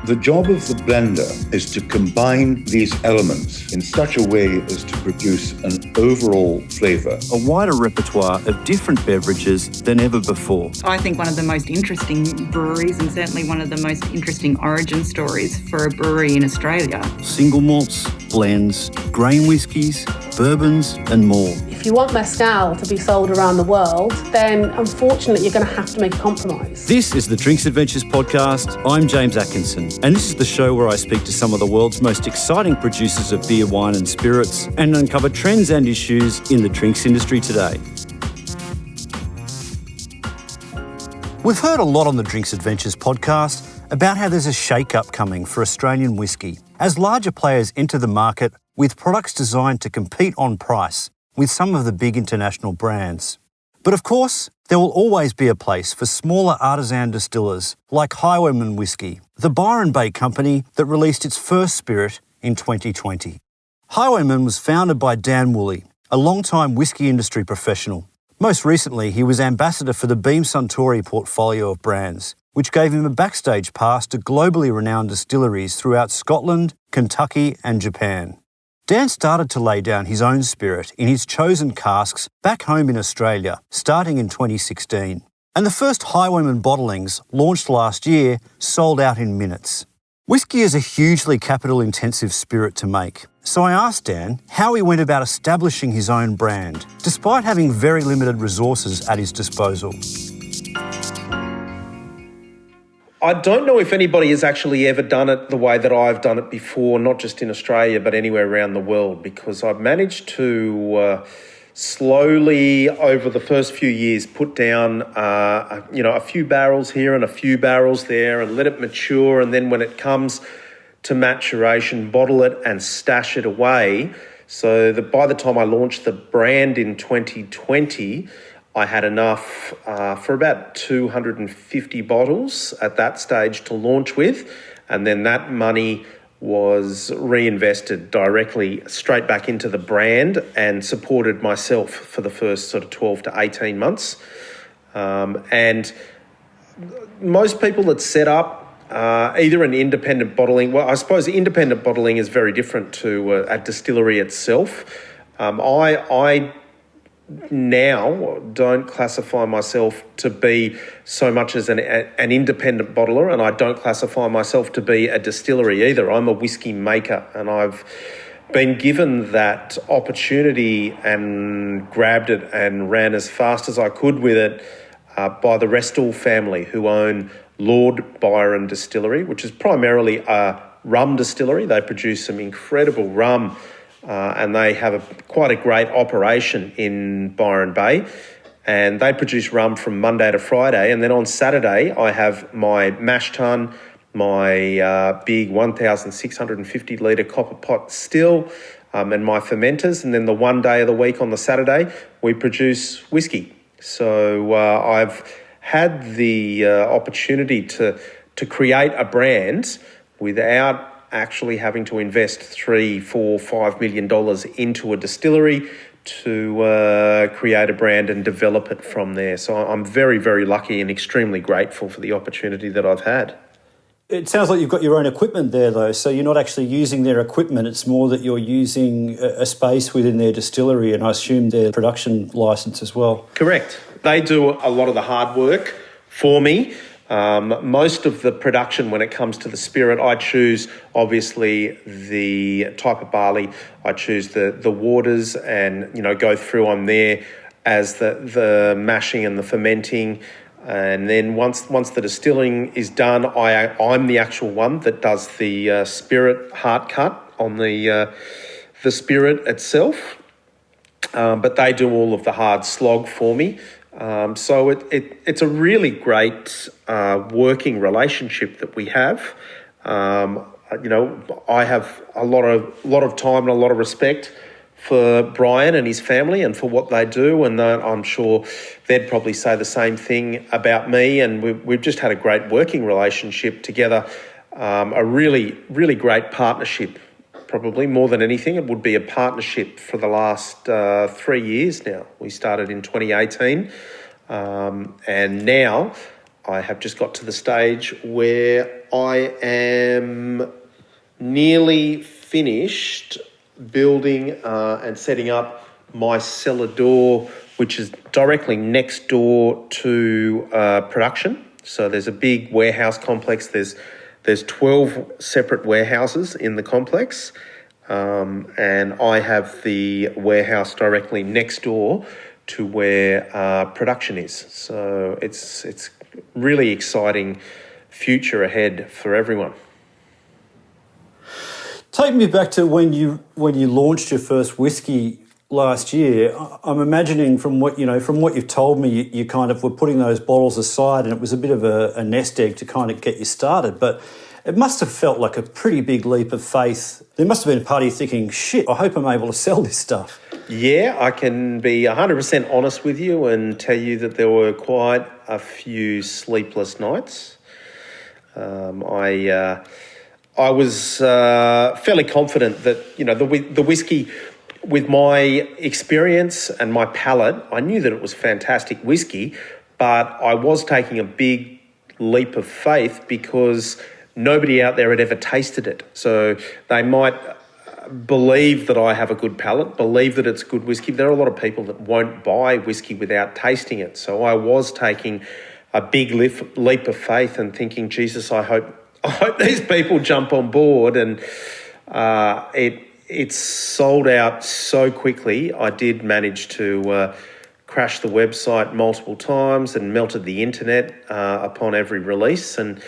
The job of the blender is to combine these elements in such a way as to produce an overall flavour. A wider repertoire of different beverages than ever before. I think one of the most interesting breweries, and certainly one of the most interesting origin stories for a brewery in Australia. Single malts, blends, grain whiskies, bourbons and more. If you want mezcal to be sold around the world, then unfortunately you're going to have to make a compromise. This is the Drinks Adventures podcast. I'm James Atkinson, and this is the show where I speak to some of the world's most exciting producers of beer, wine and spirits and uncover trends and issues in the drinks industry today. We've heard a lot on the Drinks Adventures podcast about how there's a shake-up coming for Australian whisky as larger players enter the market with products designed to compete on price with some of the big international brands. But of course, there will always be a place for smaller artisan distillers like Highwayman Whisky, the Byron Bay company that released its first spirit in 2020. Highwayman was founded by Dan Woolley, a longtime whisky industry professional. Most recently, he was ambassador for the Beam Suntory portfolio of brands, which gave him a backstage pass to globally renowned distilleries throughout Scotland, Kentucky and Japan. Dan started to lay down his own spirit in his chosen casks back home in Australia, starting in 2016. And the first Highwayman bottlings, launched last year, sold out in minutes. Whisky is a hugely capital-intensive spirit to make, so I asked Dan how he went about establishing his own brand, despite having very limited resources at his disposal. I don't know if anybody has actually ever done it the way that I've done it before, not just in Australia, but anywhere around the world, because I've managed to slowly, over the first few years, put down a few barrels here and a few barrels there and let it mature. And then when it comes to maturation, bottle it and stash it away. So that by the time I launched the brand in 2020, I had enough for about 250 bottles at that stage to launch with, and then that money was reinvested directly straight back into the brand and supported myself for the first sort of 12 to 18 months. And most people that set up either an independent bottling, well, I suppose independent bottling is very different to a distillery itself. I now don't classify myself to be so much as an independent bottler, and I don't classify myself to be a distillery either. I'm a whisky maker, and I've been given that opportunity and grabbed it and ran as fast as I could with it by the Restall family, who own Lord Byron Distillery, which is primarily a rum distillery. They produce some incredible rum, and they have quite a great operation in Byron Bay, and they produce rum from Monday to Friday. And then on Saturday, I have my mash tun, my big 1,650 litre copper pot still, and my fermenters. And then the one day of the week on the Saturday, we produce whisky. So I've had the opportunity to create a brand without actually having to invest $3, $4, $5 million into a distillery to create a brand and develop it from there. So I'm very, very lucky and extremely grateful for the opportunity that I've had. It sounds like you've got your own equipment there, though, so you're not actually using their equipment. It's more that you're using a space within their distillery, and I assume their production licence as well. Correct. They do a lot of the hard work for me. Most of the production, when it comes to the spirit, I choose obviously the type of barley. I choose the waters and go through on there as the mashing and the fermenting. And then once the distilling is done, I'm the actual one that does the spirit heart cut on the spirit itself. But they do all of the hard slog for me. So it's a really great working relationship that we have. I have a lot of time and a lot of respect for Brian and his family and for what they do, and I'm sure they'd probably say the same thing about me. And we've just had a great working relationship together, a really, really great partnership. Probably more than anything, it would be a partnership for the last 3 years now. We started in 2018, and now I have just got to the stage where I am nearly finished building and setting up my cellar door, which is directly next door to production. So there's a big warehouse complex. There's 12 separate warehouses in the complex, and I have the warehouse directly next door to where production is. So it's really exciting future ahead for everyone. Take me back to when you launched your first whiskey last year. I'm imagining from what you've told me, you kind of were putting those bottles aside, and it was a bit of a nest egg to kind of get you started. But it must have felt like a pretty big leap of faith. There must have been a part of you thinking, shit, I hope I'm able to sell this stuff. Yeah, I can be 100% honest with you and tell you that there were quite a few sleepless nights. I was fairly confident that, the whiskey, with my experience and my palate, I knew that it was fantastic whiskey, but I was taking a big leap of faith because nobody out there had ever tasted it. So they might believe that I have a good palate, believe that it's good whiskey. There are a lot of people that won't buy whiskey without tasting it. So I was taking a big leap of faith and thinking, Jesus, I hope these people jump on board. And it sold out so quickly. I did manage to crash the website multiple times and melted the internet upon every release. And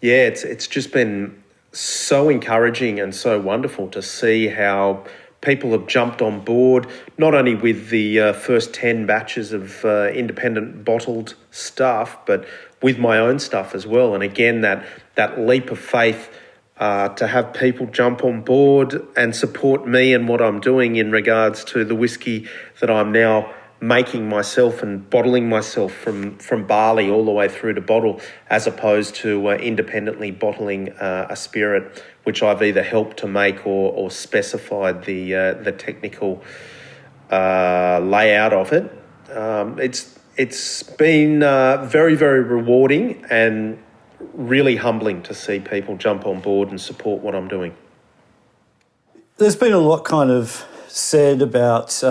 yeah, it's just been so encouraging and so wonderful to see how people have jumped on board, not only with the first 10 batches of independent bottled stuff, but with my own stuff as well. And again, that leap of faith to have people jump on board and support me and what I'm doing in regards to the whiskey that I'm now making myself and bottling myself from barley all the way through to bottle, as opposed to independently bottling a spirit, which I've either helped to make or specified the technical layout of it. It's been very, very rewarding and really humbling to see people jump on board and support what I'm doing. There's been a lot kind of said about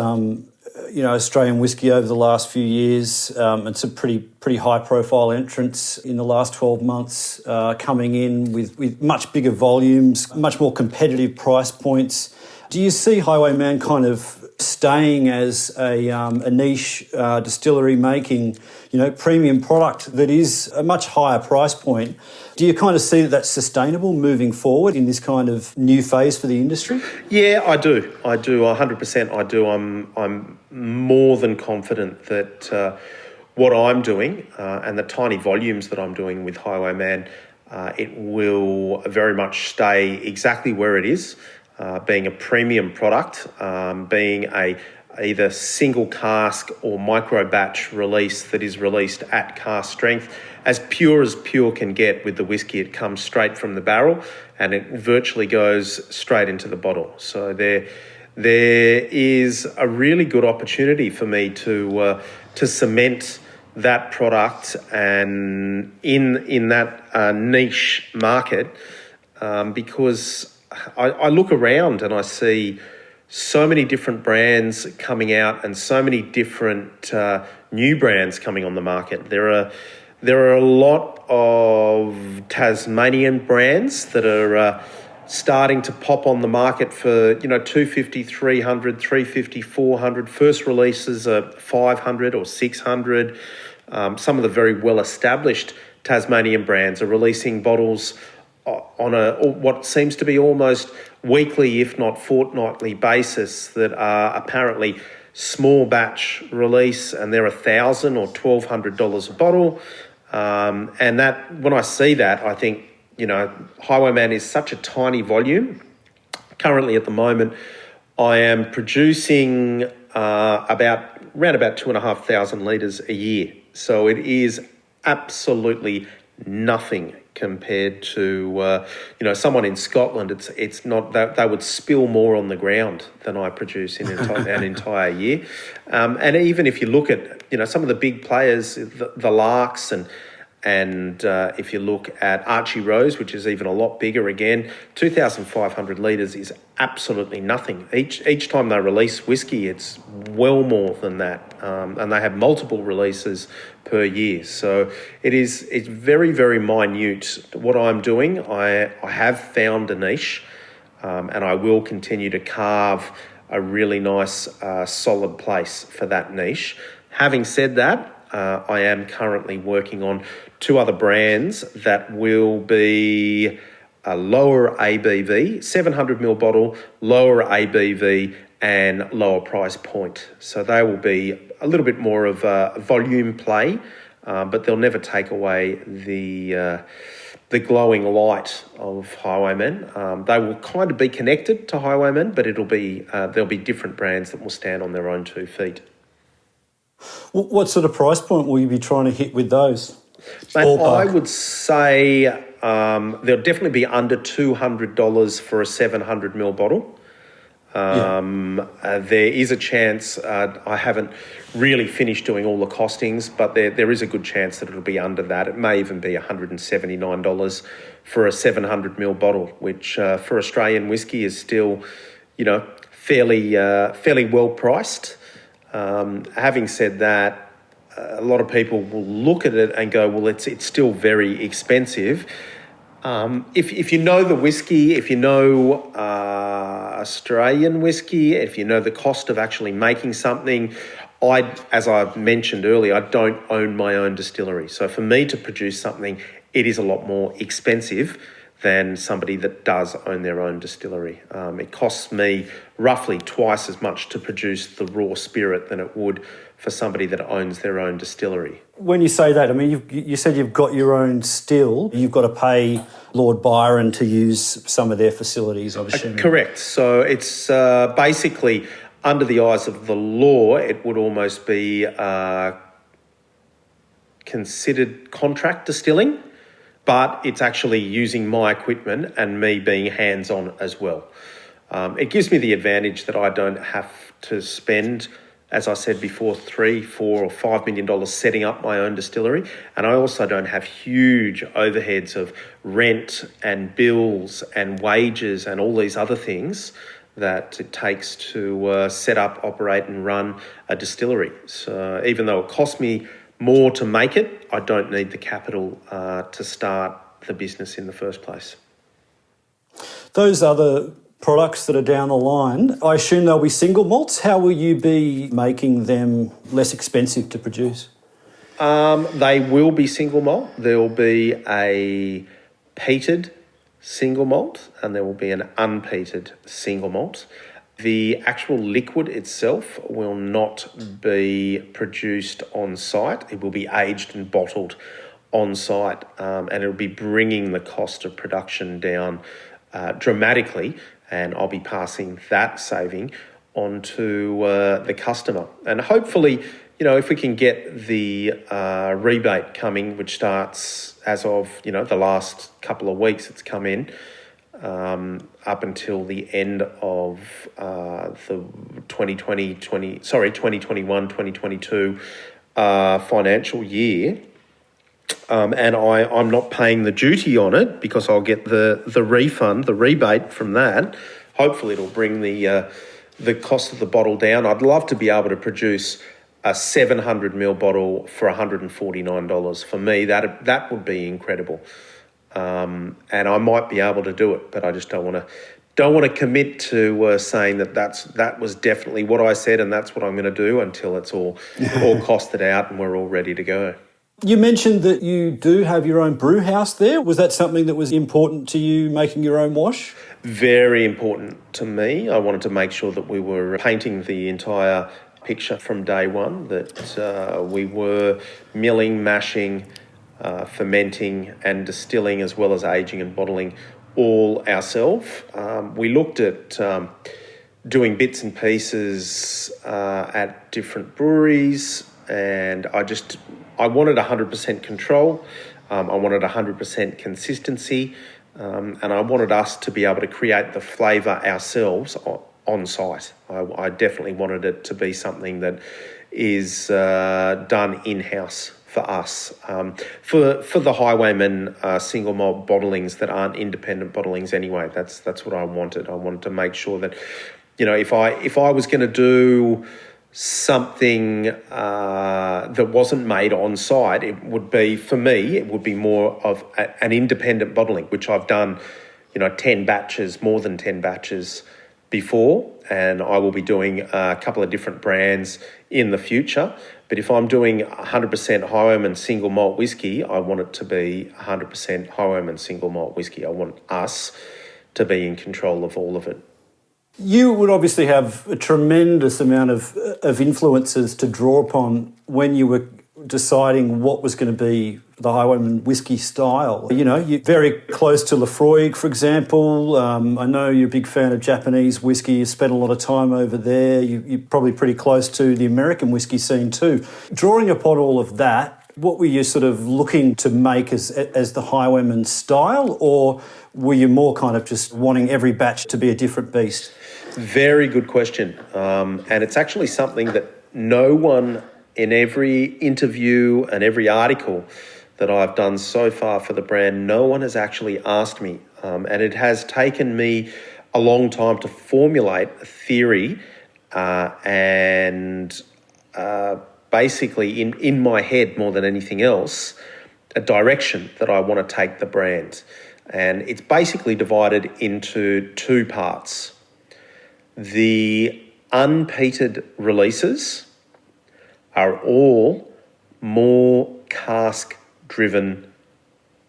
Australian whiskey over the last few years. It's a pretty high profile entrance in the last 12 months, coming in with much bigger volumes, much more competitive price points. Do you see Highwayman kind of staying as a niche distillery making, premium product that is a much higher price point? Do you kind of see that that's sustainable moving forward in this kind of new phase for the industry? Yeah, I do. 100% I do. I'm more than confident that what I'm doing and the tiny volumes that I'm doing with Highwayman, it will very much stay exactly where it is, being a premium product, being either single cask or micro batch release that is released at cask strength, as pure can get with the whiskey. It comes straight from the barrel and it virtually goes straight into the bottle. So there is a really good opportunity for me to cement that product and in that niche market, because I look around and I see so many different brands coming out and so many different new brands coming on the market. There are a lot of Tasmanian brands that are starting to pop on the market for, $250, $300, $350, $400. First releases are $500 or $600. Some of the very well-established Tasmanian brands are releasing bottles on what seems to be almost weekly, if not fortnightly basis, that are apparently small batch release, and they're $1,000 or $1,200 a bottle. And that, when I see that, I think, Highwayman is such a tiny volume. Currently at the moment, I am producing around about 2,500 litres a year. So it is absolutely nothing compared to someone in Scotland. It's not that they would spill more on the ground than I produce in an entire year. And even if you look at some of the big players, the Larks And if you look at Archie Rose, which is even a lot bigger again, 2,500 litres is absolutely nothing. Each time they release whiskey, it's well more than that. And they have multiple releases per year. So it's very, very minute. What I'm doing, I have found a niche, and I will continue to carve a really nice, solid place for that niche. Having said that, I am currently working on 2 other brands that will be a lower ABV, 700ml bottle, lower ABV and lower price point. So they will be a little bit more of a volume play, but they'll never take away the glowing light of Highwayman. They will kind of be connected to Highwayman, but there'll be different brands that will stand on their own 2 feet. What sort of price point will you be trying to hit with those? Mate, I would say there'll definitely be under $200 for a 700ml bottle. There is a chance, I haven't really finished doing all the costings, but there is a good chance that it'll be under that. It may even be $179 for a 700ml bottle, which for Australian whiskey is still, fairly well priced. Having said that, a lot of people will look at it and go, well, it's still very expensive. If you know the whiskey, if you know Australian whiskey, if you know the cost of actually making something, as I've mentioned earlier, I don't own my own distillery. So for me to produce something, it is a lot more expensive than somebody that does own their own distillery. It costs me roughly twice as much to produce the raw spirit than it would for somebody that owns their own distillery. When you say that, I mean, you said you've got your own still. You've got to pay Lord Byron to use some of their facilities, I'm assuming. Correct. So it's basically, under the eyes of the law, it would almost be considered contract distilling, but it's actually using my equipment and me being hands-on as well. It gives me the advantage that I don't have to spend, as I said before, $3, $4 or $5 million setting up my own distillery. And I also don't have huge overheads of rent and bills and wages and all these other things that it takes to set up, operate and run a distillery. So even though it costs me more to make it, I don't need the capital to start the business in the first place. Those other products that are down the line, I assume they'll be single malts. How will you be making them less expensive to produce? They will be single malt. There will be a peated single malt and there will be an unpeated single malt. The actual liquid itself will not be produced on site. It will be aged and bottled on site, and it'll be bringing the cost of production down dramatically, and I'll be passing that saving on to the customer. And hopefully, if we can get the rebate coming, which starts as of, the last couple of weeks it's come in, up until the end of the 2021-2022 financial year. And I'm not paying the duty on it because I'll get the refund, the rebate from that. Hopefully it'll bring the cost of the bottle down. I'd love to be able to produce a 700ml bottle for $149. For me, that would be incredible. And I might be able to do it, but I just don't want to commit to saying that was definitely what I said and that's what I'm going to do until it's all costed out and we're all ready to go. You mentioned that you do have your own brew house there. Was that something that was important to you, making your own wash? Very important to me. I wanted to make sure that we were painting the entire picture from day one, that we were milling, mashing, fermenting and distilling as well as aging and bottling all ourselves. We looked at doing bits and pieces at different breweries, and I wanted 100% control. I wanted 100% consistency, and I wanted us to be able to create the flavour ourselves on site. I definitely wanted it to be something that is done in-house for us. For the Highwayman single malt bottlings that aren't independent bottlings anyway, that's what I wanted. I wanted to make sure that, if I was going to do something that wasn't made on site, it would be, for me, it would be more of an independent bottling, which I've done, 10 batches, more than 10 batches before, and I will be doing a couple of different brands in the future. But if I'm doing 100% Highwayman single malt whiskey, I want it to be 100% Highwayman single malt whiskey. I want us to be in control of all of it. You would obviously have a tremendous amount of influences to draw upon when you were deciding what was going to be the Highwayman Whisky style. You're very close to Lafroig, for example. I know you're a big fan of Japanese whiskey. You spent a lot of time over there. You're probably pretty close to the American whiskey scene too. Drawing upon all of that, what were you sort of looking to make as the Highwayman style, or were you more kind of just wanting every batch to be a different beast? Very good question. And it's actually something that no one in every interview and every article that I've done so far for the brand, no one has actually asked me. And it has taken me a long time to formulate a theory and basically in my head more than anything else, a direction that I want to take the brand. And it's basically divided into two parts. The unpeated releases are all more cask-driven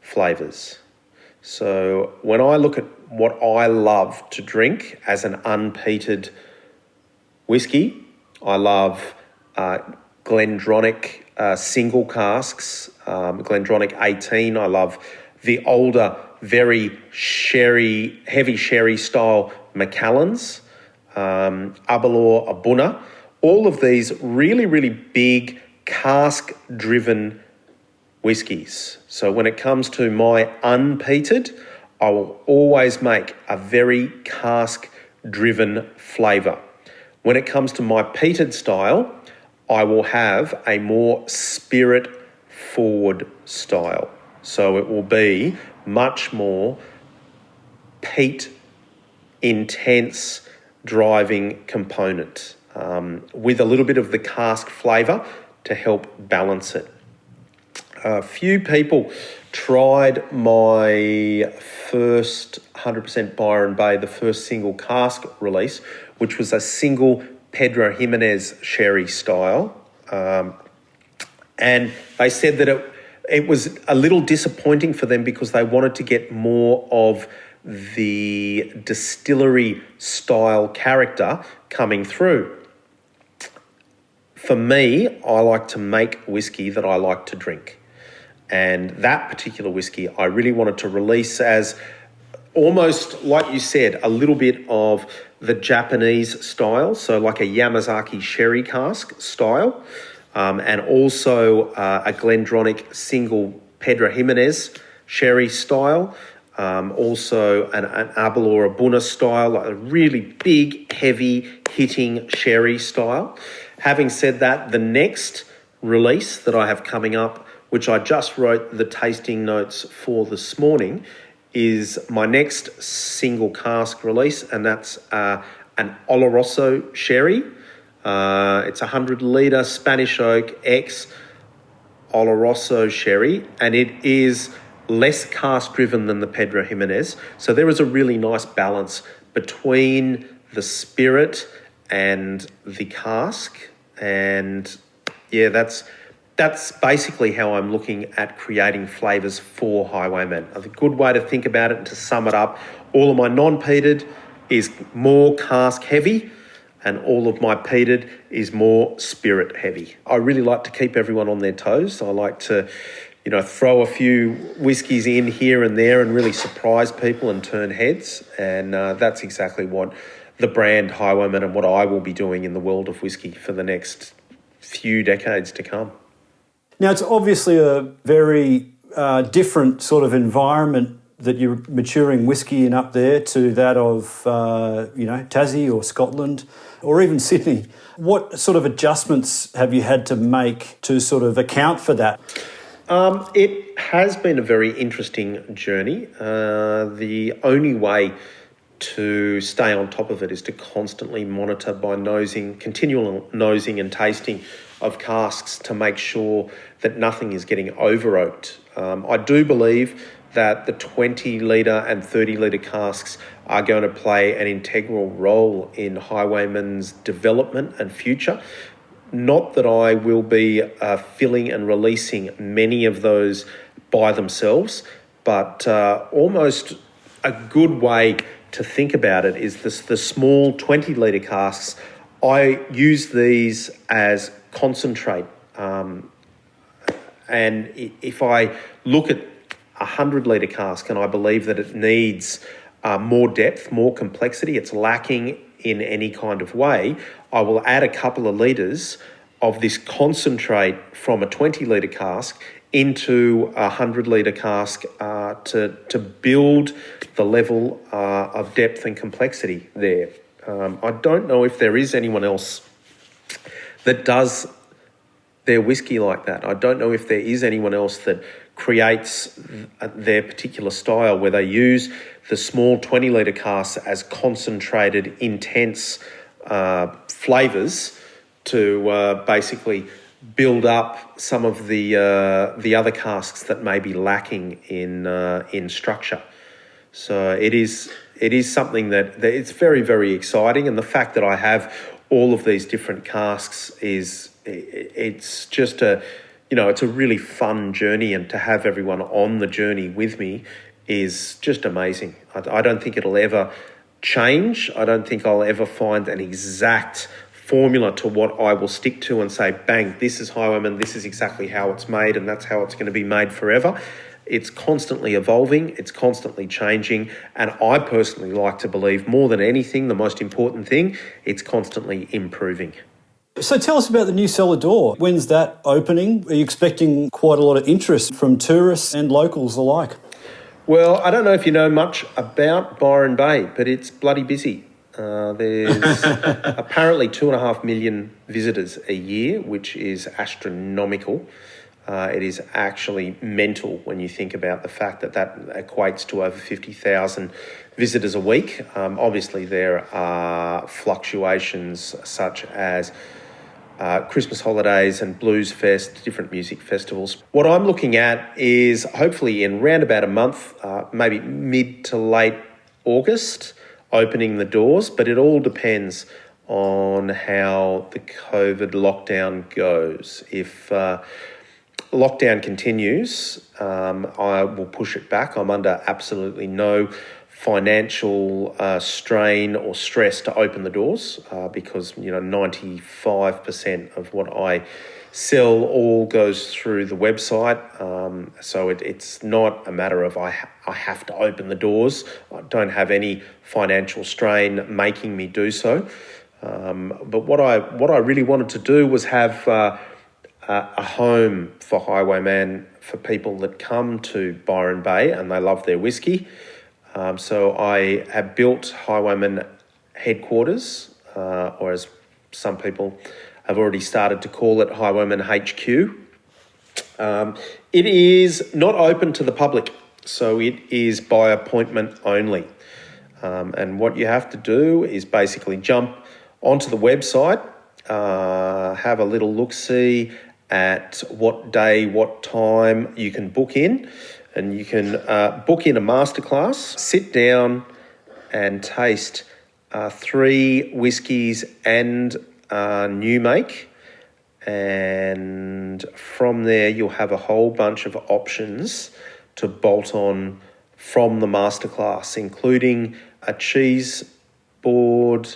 flavours. So when I look at what I love to drink as an unpeated whiskey, I love Glendronach single casks, Glendronach 18. I love the older, very heavy sherry style Macallans, Aberlour, Abuna. All of these really, really big cask-driven whiskies. So when it comes to my unpeated, I will always make a very cask-driven flavour. When it comes to my peated style, I will have a more spirit-forward style. So it will be much more peat, intense driving component with a little bit of the cask flavour to help balance it. A few people tried my first 100% Byron Bay, the first single cask release, which was a single Pedro Jimenez sherry style. And they said that it was a little disappointing for them because they wanted to get more of the distillery style character coming through. For me, I like to make whiskey that I like to drink. And that particular whiskey, I really wanted to release as almost, like you said, a little bit of the Japanese style. So like a Yamazaki sherry cask style. And also a Glendronach single Pedro Jimenez sherry style. Also an Aberlour Abuna style, like a really big, heavy hitting sherry style. Having said that, the next release that I have coming up, which I just wrote the tasting notes for this morning, is my next single cask release, and that's an Oloroso sherry. It's a 100-litre Spanish oak ex Oloroso sherry, and it is less cask-driven than the Pedro Jimenez. So there is a really nice balance between the spirit and the cask. And yeah, that's basically how I'm looking at creating flavours for Highwayman. A good way to think about it and to sum it up, all of my non-peated is more cask heavy and all of my peated is more spirit heavy. I really like to keep everyone on their toes. I like to throw a few whiskies in here and there and really surprise people and turn heads. And that's exactly what the brand Highwayman and what I will be doing in the world of whiskey for the next few decades to come. Now, it's obviously a very different sort of environment that you're maturing whiskey in up there to that of, Tassie or Scotland or even Sydney. What sort of adjustments have you had to make to sort of account for that? It has been a very interesting journey. The only way to stay on top of it is to constantly monitor by continual nosing and tasting of casks to make sure that nothing is getting over-oaked. I do believe that the 20 litre and 30 litre casks are going to play an integral role in Highwayman's development and future. Not that I will be filling and releasing many of those by themselves, but almost a good way to think about it is the small 20 litre casks. I use these as concentrate. And if I look at a 100 litre cask and I believe that it needs more depth, more complexity, it's lacking in any kind of way, I will add a couple of litres of this concentrate from a 20 litre cask into a 100 litre cask to build the level of depth and complexity there. I don't know if there is anyone else that does their whiskey like that. I don't know if there is anyone else that creates their particular style where they use the small 20 litre casks as concentrated, intense flavours to basically build up some of the other casks that may be lacking in structure. So it is something that it's very, very exciting, and the fact that I have all of these different casks it's just it's a really fun journey, and to have everyone on the journey with me is just amazing. I don't think it'll ever change. I don't think I'll ever find an exact formula to what I will stick to and say, bang, this is Highwayman, this is exactly how it's made, and that's how it's going to be made forever. It's constantly evolving, it's constantly changing, and I personally like to believe more than anything, the most important thing, it's constantly improving. So tell us about the new cellar door. When's that opening? Are you expecting quite a lot of interest from tourists and locals alike? Well, I don't know if you know much about Byron Bay, but it's bloody busy. There's apparently 2.5 million visitors a year, which is astronomical. It is actually mental when you think about the fact that equates to over 50,000 visitors a week. Obviously, there are fluctuations such as Christmas holidays and Blues Fest, different music festivals. What I'm looking at is hopefully in round about a month, maybe mid to late August, opening the doors, but it all depends on how the COVID lockdown goes. If lockdown continues, I will push it back. I'm under absolutely no financial strain or stress to open the doors because 95% of what I sell all goes through the website, so it's not a matter of I have to open the doors. I don't have any financial strain making me do so, but what I really wanted to do was have a home for Highwayman for people that come to Byron Bay and they love their whiskey. So I have built Highwayman headquarters, or as some people have already started to call it, Highwayman HQ. It is not open to the public, so it is by appointment only. And what you have to do is basically jump onto the website, have a little look-see at what day, what time you can book in. And you can book in a masterclass, sit down and taste 3 whiskies and new make. And from there, you'll have a whole bunch of options to bolt on from the masterclass, including a cheese board,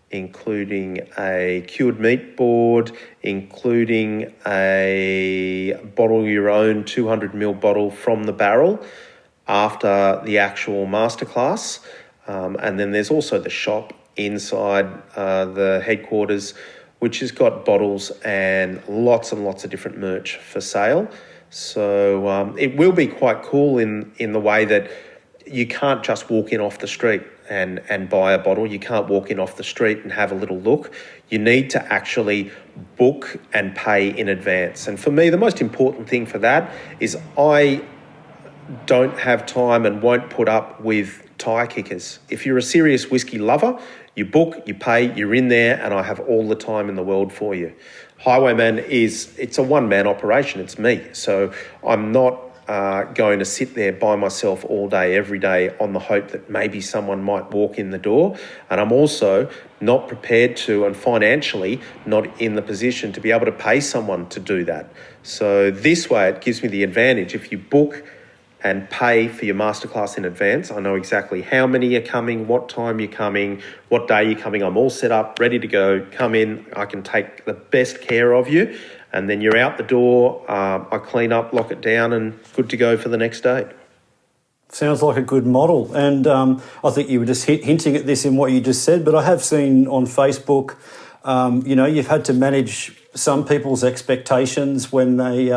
including a cured meat board, including a bottle your own 200ml bottle from the barrel after the actual masterclass. And then there's also the shop inside the headquarters, which has got bottles and lots of different merch for sale. So it will be quite cool in the way that you can't just walk in off the street and buy a bottle. You can't walk in off the street and have a little look. You need to actually book and pay in advance. And for me, the most important thing for that is I don't have time and won't put up with tyre kickers. If you're a serious whiskey lover, you book, you pay, you're in there, and I have all the time in the world for you. Highwayman it's a one-man operation. It's me. So I'm not going to sit there by myself all day, every day, on the hope that maybe someone might walk in the door. And I'm also not prepared to, and financially not in the position to be able to pay someone to do that. So this way it gives me the advantage. If you book and pay for your masterclass in advance, I know exactly how many are coming, what time you're coming, what day you're coming. I'm all set up, ready to go. Come in, I can take the best care of you, and then you're out the door. I clean up, lock it down, and good to go for the next day. Sounds like a good model. And I think you were just hinting at this in what you just said, but I have seen on Facebook, you've had to manage some people's expectations when they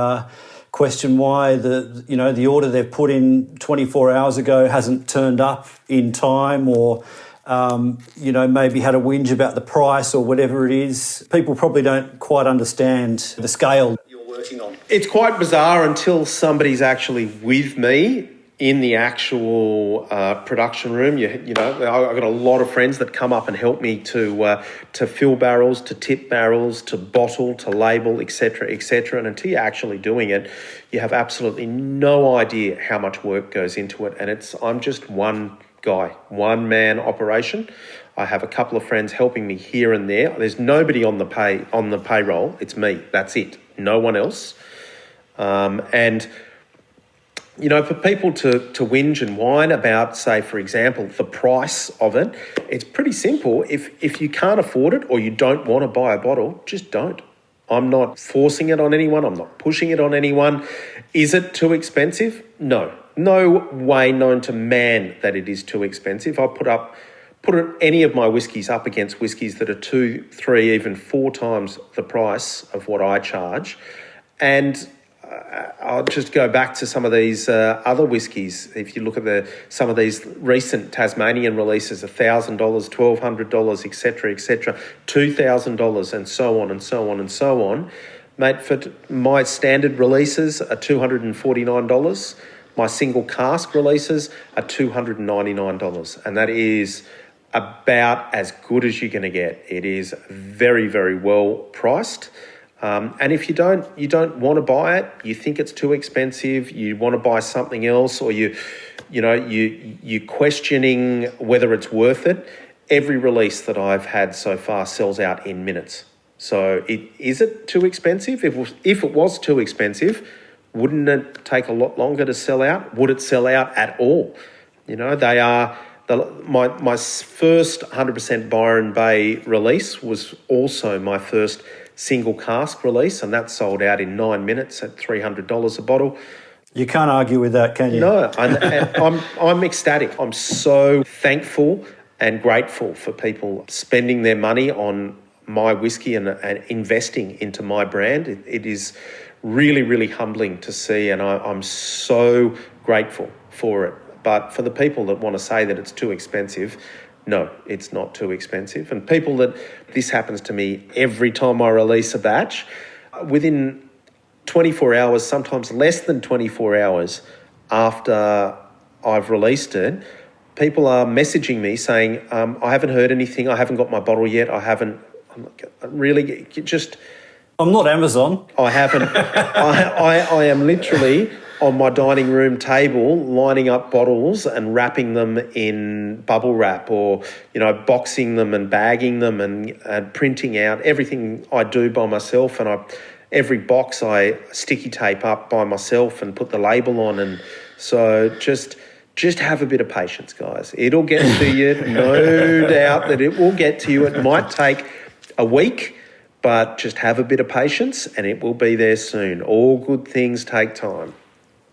question why the order they've put in 24 hours ago hasn't turned up in time, or maybe had a whinge about the price or whatever it is. People probably don't quite understand the scale you're working on. It's quite bizarre until somebody's actually with me in the actual production room. I've got a lot of friends that come up and help me to fill barrels, to tip barrels, to bottle, to label, etc., etc. And until you're actually doing it, you have absolutely no idea how much work goes into it. And I'm just one guy, one man operation. I have a couple of friends helping me here and there. There's nobody on the payroll. It's me. That's it. No one else. For people to whinge and whine about, say, for example, the price of it, it's pretty simple. If you can't afford it or you don't want to buy a bottle, just don't. I'm not forcing it on anyone. I'm not pushing it on anyone. Is it too expensive? No. No way known to man that it is too expensive. I put any of my whiskies up against whiskies that are 2, 3, even 4 times the price of what I charge. And I'll just go back to some of these other whiskies. If you look at some of these recent Tasmanian releases, $1,000, $1,200, etc., etc., $2,000, and so on and so on and so on. Mate, for my standard releases are $249. My single cask releases are $299, and that is about as good as you're going to get. It is very, very well priced. And if you don't want to buy it, you think it's too expensive, you want to buy something else, or you're questioning whether it's worth it, every release that I've had so far sells out in minutes. So is it too expensive? If it was too expensive, wouldn't it take a lot longer to sell out? Would it sell out at all? They are... My first 100% Byron Bay release was also my first single cask release, and that sold out in 9 minutes at $300 a bottle. You can't argue with that, can you? No, I'm ecstatic. I'm so thankful and grateful for people spending their money on my whiskey and investing into my brand. It is really, really humbling to see, and I'm so grateful for it. But for the people that want to say that it's too expensive, no, it's not too expensive. And people this happens to me every time I release a batch. Within 24 hours, sometimes less than 24 hours after I've released it, people are messaging me saying, I haven't heard anything, I haven't got my bottle yet, I'm not Amazon. I haven't. I am literally on my dining room table lining up bottles and wrapping them in bubble wrap, or boxing them and bagging them and printing out everything I do by myself. And every box I sticky tape up by myself and put the label on. And so just have a bit of patience, guys. It'll get to you. No doubt that it will get to you. It might take a week, but just have a bit of patience and it will be there soon. All good things take time.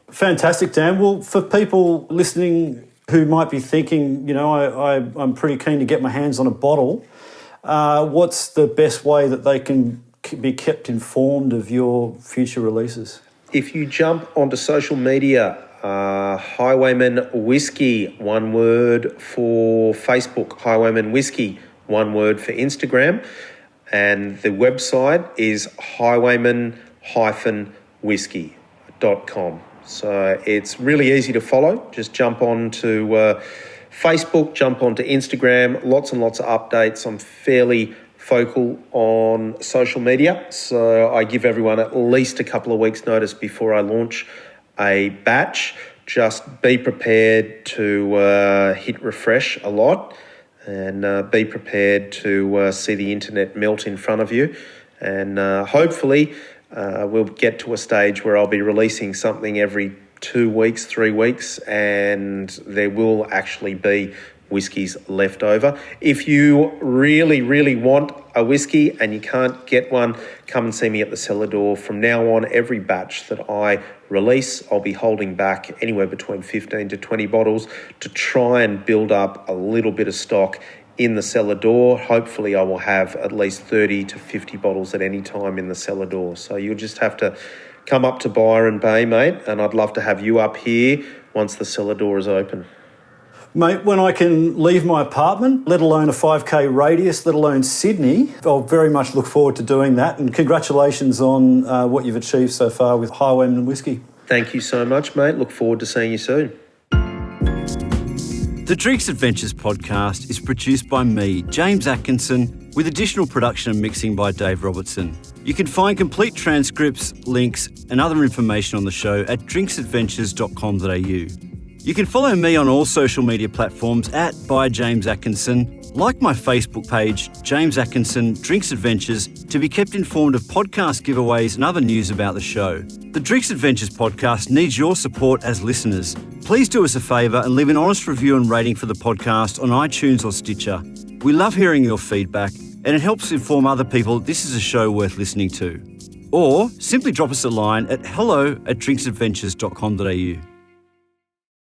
Fantastic, Dan. Well, for people listening who might be thinking, I'm pretty keen to get my hands on a bottle, what's the best way that they can be kept informed of your future releases? If you jump onto social media, Highwayman Whisky, one word for Facebook. Highwayman Whisky, one word for Instagram. And the website is highwayman-whisky.com. So it's really easy to follow. Just jump on to Facebook, jump onto Instagram, lots and lots of updates. I'm fairly focal on social media, so I give everyone at least a couple of weeks' notice before I launch a batch. Just be prepared to hit refresh a lot and be prepared to see the internet melt in front of you. And hopefully we'll get to a stage where I'll be releasing something every 2 weeks, 3 weeks, and there will actually be whiskies left over. If you really, really want a whiskey and you can't get one, come and see me at the cellar door. From now on, every batch that I release, I'll be holding back anywhere between 15 to 20 bottles to try and build up a little bit of stock in the cellar door. Hopefully I will have at least 30 to 50 bottles at any time in the cellar door. So you'll just have to come up to Byron Bay, mate, and I'd love to have you up here once the cellar door is open. Mate, when I can leave my apartment, let alone a 5K radius, let alone Sydney, I'll very much look forward to doing that. And congratulations on what you've achieved so far with Highwayman Whisky. Thank you so much, mate. Look forward to seeing you soon. The Drinks Adventures podcast is produced by me, James Atkinson, with additional production and mixing by Dave Robertson. You can find complete transcripts, links and other information on the show at drinksadventures.com.au. You can follow me on all social media platforms at @ByJamesAtkinson, like my Facebook page, James Atkinson Drinks Adventures, to be kept informed of podcast giveaways and other news about the show. The Drinks Adventures podcast needs your support as listeners. Please do us a favour and leave an honest review and rating for the podcast on iTunes or Stitcher. We love hearing your feedback and it helps inform other people this is a show worth listening to. Or simply drop us a line at hello@drinksadventures.com.au.